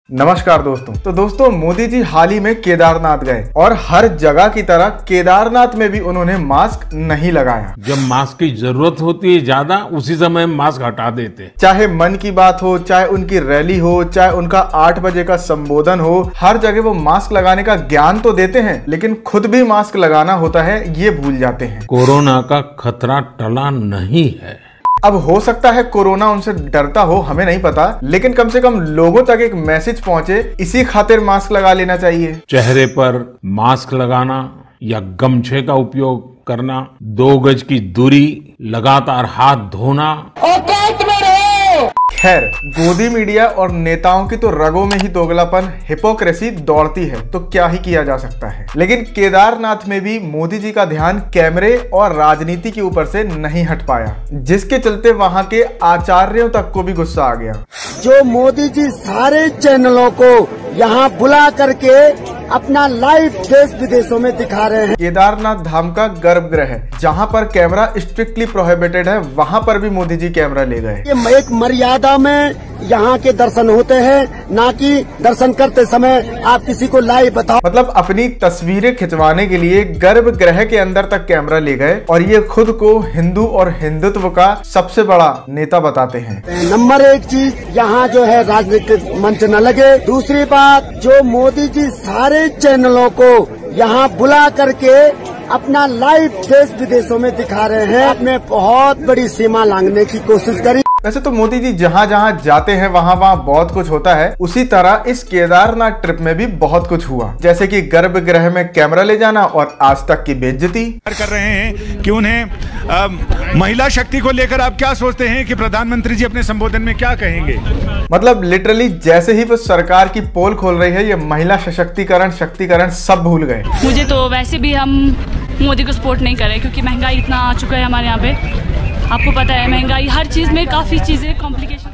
नमस्कार दोस्तों। तो दोस्तों मोदी जी हाल ही में केदारनाथ गए और हर जगह की तरह केदारनाथ में भी उन्होंने मास्क नहीं लगाया। जब मास्क की जरूरत होती है ज्यादा, उसी समय मास्क हटा देते। चाहे मन की बात हो, चाहे उनकी रैली हो, चाहे उनका 8 बजे का संबोधन हो, हर जगह वो मास्क लगाने का ज्ञान तो देते हैं, लेकिन खुद भी मास्क लगाना होता है ये भूल जाते हैं। कोरोना का खतरा टला नहीं है। अब हो सकता है कोरोना उनसे डरता हो, हमें नहीं पता, लेकिन कम से कम लोगों तक एक मैसेज पहुंचे, इसी खातिर मास्क लगा लेना चाहिए। चेहरे पर मास्क लगाना या गमछे का उपयोग करना, 2 गज की दूरी, लगातार हाथ धोना। खैर, गोदी मीडिया और नेताओं की तो रगों में ही दोगलापन, हिपोक्रेसी दौड़ती है, तो क्या ही किया जा सकता है। लेकिन केदारनाथ में भी मोदी जी का ध्यान कैमरे और राजनीति के ऊपर से नहीं हट पाया, जिसके चलते वहां के आचार्यों तक को भी गुस्सा आ गया। जो मोदी जी सारे चैनलों को यहाँ बुला करके अपना लाइव देश विदेशों में दिखा रहे हैं। केदारनाथ धाम का गर्भगृह है, जहाँ पर कैमरा स्ट्रिक्टली प्रोहिबिटेड है, वहाँ पर भी मोदी जी कैमरा ले गए। ये एक मर्यादा में यहाँ के दर्शन होते हैं, ना कि दर्शन करते समय आप किसी को लाइव बताओ। मतलब अपनी तस्वीरें खिंचवाने के लिए गर्भगृह के अंदर तक कैमरा ले गए और ये खुद को हिंदू और हिंदुत्व का सबसे बड़ा नेता बताते हैं। नंबर 1 चीज, यहाँ जो है राजनीतिक मंच न लगे। दूसरी बात, जो मोदी जी सारे चैनलों को यहाँ बुला करके अपना लाइव देश विदेशों में दिखा रहे हैं, आपने बहुत बड़ी सीमा लांघने की कोशिश करी। वैसे तो मोदी जी जहाँ जहाँ जाते हैं वहाँ बहुत कुछ होता है, उसी तरह इस केदारनाथ ट्रिप में भी बहुत कुछ हुआ, जैसे कि गर्भगृह में कैमरा ले जाना और आज तक की बेइज्जती कर रहे हैं कि उन्हें महिला शक्ति को लेकर आप क्या सोचते हैं कि प्रधानमंत्री जी अपने संबोधन में क्या कहेंगे। मतलब लिटरली जैसे ही वो सरकार की पोल खोल रही है, ये महिला सशक्तिकरण, शक्तिकरण सब भूल गए। मुझे तो वैसे भी हम मोदी को सपोर्ट नहीं कर रहे, क्योंकि महंगाई इतना आ चुका है हमारे यहाँ पे। आपको पता है महंगाई, हर चीज में काफी चीजें कॉम्प्लिकेशन।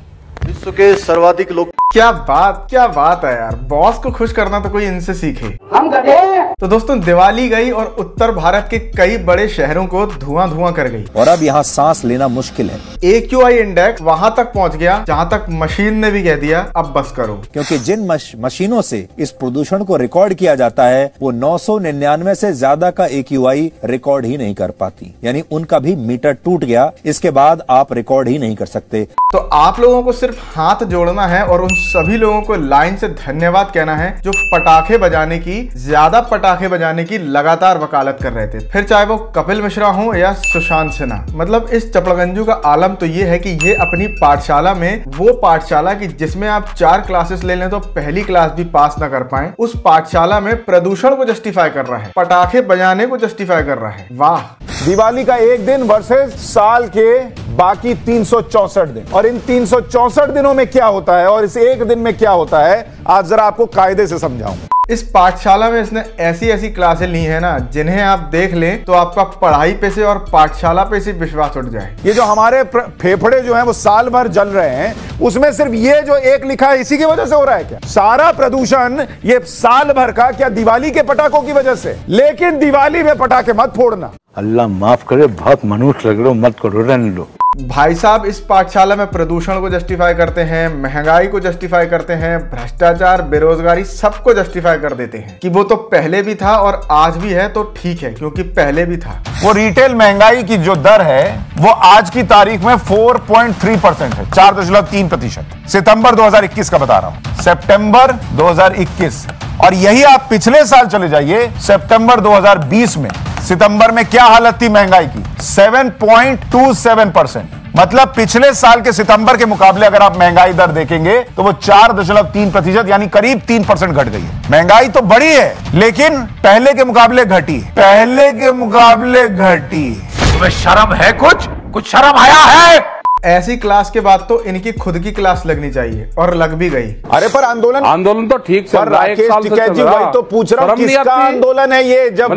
विश्व के सर्वाधिक लोग। क्या बात है यार, बॉस को खुश करना तो कोई इनसे सीखे। हम गधे। तो दोस्तों दिवाली गई और उत्तर भारत के कई बड़े शहरों को धुआं कर गई और अब यहाँ सांस लेना मुश्किल है। AQI इंडेक्स वहां तक पहुंच गया जहां तक मशीन ने भी कह दिया अब बस करो, क्योंकि जिन मशीनों से इस प्रदूषण को रिकॉर्ड किया जाता है वो 999 से ज्यादा का AQI रिकॉर्ड ही नहीं कर पाती, यानी उनका भी मीटर टूट गया। इसके बाद आप रिकॉर्ड ही नहीं कर सकते। तो आप लोगों को सिर्फ हाथ जोड़ना है और उन सभी लोगों को लाइन से धन्यवाद कहना है जो पटाखे बजाने की, ज्यादा पटाखे बजाने की लगातार वकालत कर रहे थे, फिर चाहे वो कपिल मिश्रा हो या सुशांत सिन्हा। मतलब इस चपड़गंजू का आलम तो ये है कि ये अपनी पाठशाला में, वो पाठशाला की जिसमें आप 4 क्लासेस ले लें तो पहली क्लास भी पास ना कर पाए, उस पाठशाला में प्रदूषण को जस्टिफाई कर रहा है, पटाखे बजाने को जस्टिफाई कर रहा है। वाह। दिवाली का एक दिन वर्सेस साल के बाकी 364 दिन, और इन 364 दिनों में क्या होता है और इस एक दिन में क्या होता है, आज जरा आपको कायदे से समझाऊंगा। इस पाठशाला में इसने ऐसी क्लासें ली है ना, जिन्हें आप देख लें तो आपका पढ़ाई पे से और पाठशाला पे से विश्वास उठ जाए। ये जो हमारे फेफड़े जो हैं वो साल भर जल रहे हैं, उसमें सिर्फ ये जो एक लिखा है इसी की वजह से हो रहा है क्या? सारा प्रदूषण ये साल भर का क्या दिवाली के पटाखों की वजह से? लेकिन दिवाली में पटाखे मत फोड़ना। अल्लाह माफ करे, बहुत मनुष्य लग रहे हो, मत करो, रहने लो। भाई साहब इस पाठशाला में प्रदूषण को जस्टिफाई करते हैं, महंगाई को जस्टिफाई करते हैं, भ्रष्टाचार, बेरोजगारी सबको जस्टिफाई कर देते हैं कि वो तो पहले भी था और आज भी है, तो ठीक है क्योंकि पहले भी था। वो रिटेल महंगाई की जो दर है वो आज की तारीख में 4.3% है, 4.3%। सितंबर 2021 का बता रहा हूं, सितंबर 2021। और यही आप पिछले साल चले जाइए, सितंबर 2020 में, सितंबर में क्या हालत थी महंगाई की? 7.27%। मतलब पिछले साल के सितंबर के मुकाबले अगर आप महंगाई दर देखेंगे तो वो 4.3% यानी करीब 3% घट गई है। महंगाई तो बढ़ी है लेकिन पहले के मुकाबले घटी है, पहले के मुकाबले घटी। तुम्हें शर्म है? कुछ शर्म आया है? ऐसी क्लास के बाद तो इनकी खुद की क्लास लगनी चाहिए, और लग भी गई। अरे पर आंदोलन तो ठीक से, राकेश टिकैत जी वही तो पूछ रहा हूं, किसका आंदोलन है ये? जब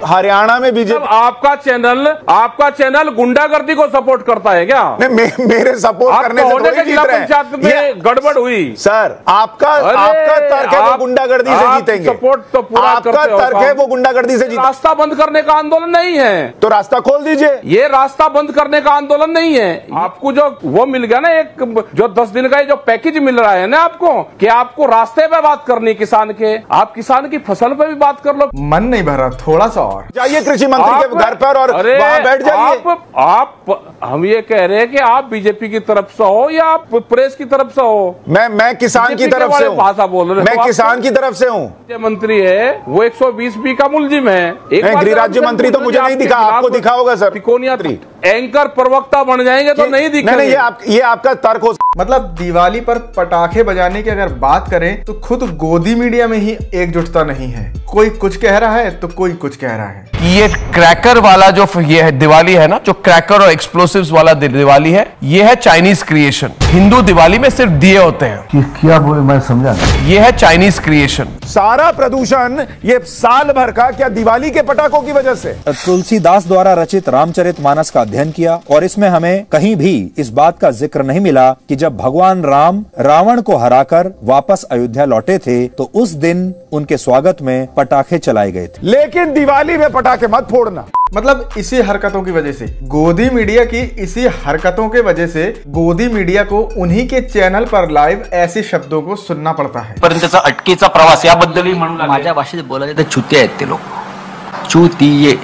हरियाणा में बीजेपी, आपका चैनल गुंडागर्दी को सपोर्ट करता है क्या? मेरे सपोर्ट करने से जीत रहे हैं, गड़बड़ हुई सर। आपका तर्क है वो गुंडागर्दी से जीतेंगे, सपोर्ट तो पूरा आपका तर्क है वो गुंडागर्दी से जीतेंगे। रास्ता बंद करने का आंदोलन नहीं है, तो रास्ता खोल दीजिए। ये रास्ता बंद करने का आंदोलन नहीं है, हैं। आपको जो वो मिल गया ना, एक जो 10 दिन का जो पैकेज मिल रहा है ना आपको, कि आपको रास्ते पे बात करनी किसान के, आप किसान की फसल पे भी बात कर लो। मन नहीं भर रहा, थोड़ा सा और जाइए कृषि मंत्री के घर पर और वहां बैठ जाइए। आप हम ये कह रहे हैं कि आप बीजेपी की तरफ से हो या आप प्रेस की तरफ से हो? मैं किसान की तरफ से हूँ। भाषा बोल रहे, मैं किसान की तरफ से हूँ। मंत्री है वो 120B का मुलजिम है। गृह राज्य मंत्री तो मुझे नहीं दिखा, आपको दिखा होगा सर। एंकर प्रवक्ता बन जाएंगे तो नहीं दिखेंगे। नहीं, ये आपका तर्क हो। मतलब दिवाली पर पटाखे बजाने की अगर बात करें तो खुद गोदी मीडिया में ही एकजुटता नहीं है। कोई कुछ कह रहा है तो कोई कुछ कह रहा है। ये क्रैकर वाला जो ये है दिवाली है ना, जो क्रैकर और एक्सप्लोसिव्स वाला दिवाली है, ये है चाइनीज क्रिएशन। हिंदू दिवाली में सिर्फ दिए होते हैं। क्या बोले मैं समझा। ये है चाइनीज क्रिएशन। सारा प्रदूषण ये साल भर का क्या दिवाली के पटाखों की वजह से? तुलसीदास द्वारा रचित रामचरितमानस का अध्ययन किया और इसमें हमें कहीं भी इस बात का जिक्र नहीं मिला कि जब भगवान राम रावण को हराकर वापस अयोध्या लौटे थे तो उस दिन उनके स्वागत में पटाखे चलाए गए थे। लेकिन दिवाली में पटाखे मत फोड़ना। मतलब इसी हरकतों की वजह से, गोदी मीडिया की इसी हरकतों के वजह से गोदी मीडिया को उन्हीं के चॅनल पर लाइव ऐसे शब्दों को सुनना पड़ता है। पर्यंतचा अटकेचा प्रवास याबद्दलही म्हणू लागले। माझ्या भाषेत बोलायला तर चुते आहेत ते लोक, चुतीये।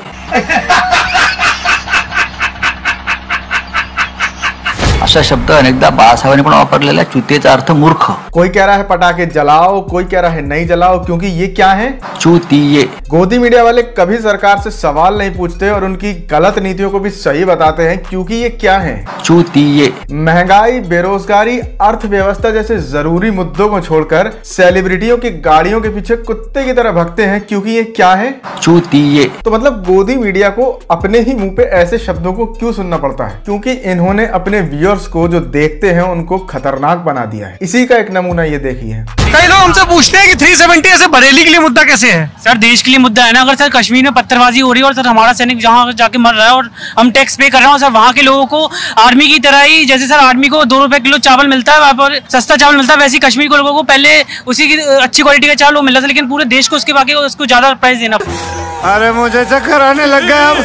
अशा शब्द अनेकदा बाळासाहेबांनी पण वापरलेला। चुतीचा अर्थ मूर्ख। कोई कह रहा है पटाखे जलाओ, कोई कह रहा है नहीं जलाओ, क्योंकि ये क्या है? चुतीये। गोदी मीडिया वाले कभी सरकार से सवाल नहीं पूछते और उनकी गलत नीतियों को भी सही बताते हैं, क्योंकि ये क्या है? चुतीये। महंगाई, बेरोजगारी, अर्थव्यवस्था जैसे जरूरी मुद्दों को छोड़कर सेलिब्रिटियों की गाड़ियों के पीछे कुत्ते की तरह भगते हैं, क्योंकि ये क्या है? चुतीये। तो मतलब गोदी मीडिया को अपने ही मुंह पे ऐसे शब्दों को क्यों सुनना पड़ता है? क्योंकि इन्होंने अपने व्यूअर्स को, जो देखते हैं, उनको खतरनाक बना दिया है। इसी का एक नमूना ये देखिए। कई लोग हमसे पूछते हैं कि 370 ऐसे बरेली के लिए मुद्दा कैसे है? सर देश के लिए मुद्दा है ना। अगर सर कश्मीर में पत्थरबाजी हो रही है और सर हमारा सैनिक जहाँ जाके मर रहा है और हम टैक्स पे कर रहे हैं, सर वहाँ के लोगों को आर्मी की तरह ही, जैसे सर आर्मी को 2 रुपए किलो चावल मिलता है, वहाँ पर सस्ता चावल मिलता है, वैसे ही कश्मीर के लोगों को पहले उसी की अच्छी क्वालिटी का चावल मिल रहा था, लेकिन पूरे देश को उसके बाकी उसको ज्यादा प्राइस देना। अरे मुझे चक्कर आने लग गया अब।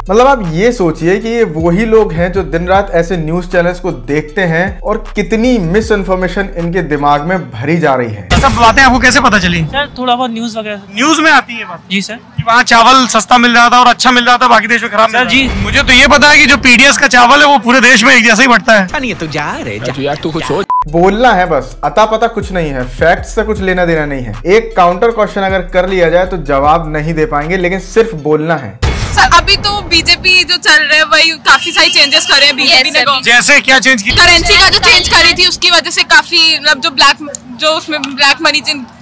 मतलब आप ये सोचिए कि ये वही लोग हैं जो दिन रात ऐसे न्यूज चैनल्स को देखते हैं और कितनी मिस इन्फॉर्मेशन इनके दिमाग में भरी जा रही है। सब बातें आपको कैसे पता चली? सर थोड़ा बहुत न्यूज वगैरह, न्यूज में आती है बात। जी सर, कि वहाँ चावल सस्ता मिल रहा था और अच्छा मिल रहा था, बाकी देश में खराब। सर जी मुझे तो ये पता है कि जो पीडीएस का चावल है वो पूरे देश में एक जैसा ही बढ़ता है। नहीं तो जा रहे यार, तू कुछ सोच। बोलना है बस, अता पता कुछ नहीं है, फैक्ट से कुछ लेना देना नहीं है। एक काउंटर क्वेश्चन अगर कर लिया जाए तो जवाब नहीं दे पाएंगे, लेकिन सिर्फ बोलना है। सर अभी तो बीजेपी जो चल रहे हैं वही काफी सारी चेंजेस करे हैं बीजेपी ने। जैसे क्या चेंज की? करेंसी का जो चेंज करी थी उसकी वजह से काफी, मतलब जो उसमें ब्लैक मनी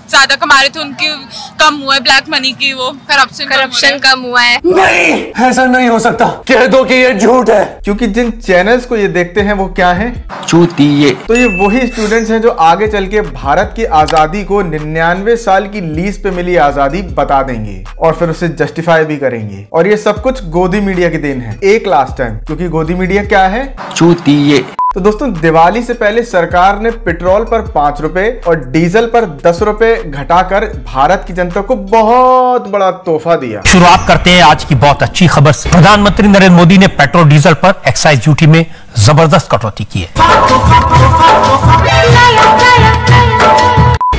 ज्यादा कमा रहे थे उनकी कम हुआ है, ब्लैक मनी की वो करप्शन कम हुआ है। नहीं, ऐसा नहीं हो सकता, कह दो कि ये झूठ है। क्योंकि जिन चैनल्स को ये देखते हैं वो क्या है? चूतिए। तो ये वही स्टूडेंट्स हैं जो आगे चल के भारत की आजादी को 99 साल की लीज पे मिली आजादी बता देंगे और फिर उसे जस्टिफाई भी करेंगे। और ये सब कुछ गोदी मीडिया की देन है। एक लास्ट टाइम, क्योंकि गोदी मीडिया क्या है? चूतिए। तो दोस्तों दिवाली से पहले सरकार ने पेट्रोल पर 5 रुपए और डीजल पर 10 रुपए घटाकर भारत की जनता को बहुत बड़ा तोहफा दिया। शुरुआत करते हैं आज की बहुत अच्छी खबर से। प्रधानमंत्री नरेंद्र मोदी ने पेट्रोल डीजल पर एक्साइज ड्यूटी में जबरदस्त कटौती की है।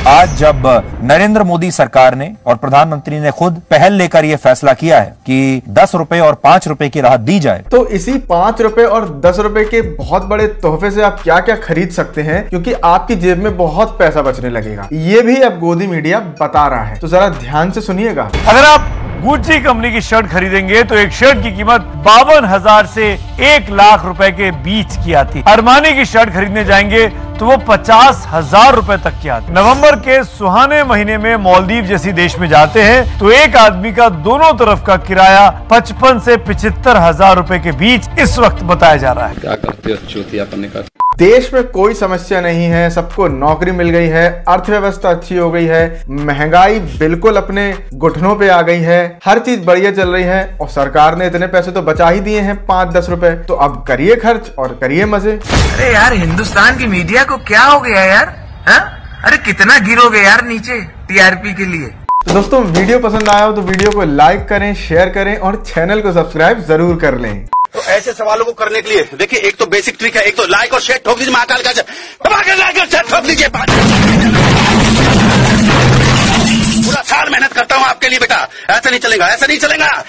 आज जब नरेंद्र मोदी सरकार ने और प्रधानमंत्री ने खुद पहल लेकर यह फैसला किया है कि 10 रुपए और 5 रुपए की राहत दी जाए, तो इसी 5 रुपए और 10 रुपए के बहुत बड़े तोहफे से आप क्या क्या खरीद सकते हैं, क्योंकि आपकी जेब में बहुत पैसा बचने लगेगा। ये भी अब गोदी मीडिया बता रहा है, तो जरा ध्यान से सुनिएगा। अगर आप गुच्ची कंपनी की शर्ट खरीदेंगे तो एक शर्ट की कीमत 52,000 से 1 लाख रुपए के बीच की आती। अरमानी की शर्ट खरीदने जाएंगे तो वो 50,000 रुपए तक की आती। नवंबर के सुहाने महीने में मालदीव जैसी देश में जाते हैं तो एक आदमी का दोनों तरफ का किराया 55 से 75,000 रुपए के बीच इस वक्त बताया जा रहा है। क्या करते हो चूतिया करने का? देश में कोई समस्या नहीं है, सबको नौकरी मिल गई है, अर्थव्यवस्था अच्छी हो गई है, महंगाई बिल्कुल अपने घुटनों पे आ गई है, हर चीज बढ़िया चल रही है और सरकार ने इतने पैसे तो बचा ही दिए हैं 5-10 रुपए। तो अब करिए खर्च और करिए मजे। अरे यार हिंदुस्तान की मीडिया को क्या हो गया यार? हा? अरे कितना गिरोगे यार नीचे टीआरपी के लिए। तो दोस्तों वीडियो पसंद आया हो तो वीडियो को लाइक करें, शेयर करें और चैनल को सब्सक्राइब जरूर कर लें। तो ऐसे सवालों को करने के लिए देखिए, एक तो बेसिक ट्रिक है, एक तो लाइक और शेयर ठोक दीजिए, महाकाल का लाइक और शेयर ठोक दीजिए। पूरा साल मेहनत करता हूँ आपके लिए बेटा, ऐसा नहीं चलेगा, ऐसा नहीं चलेगा।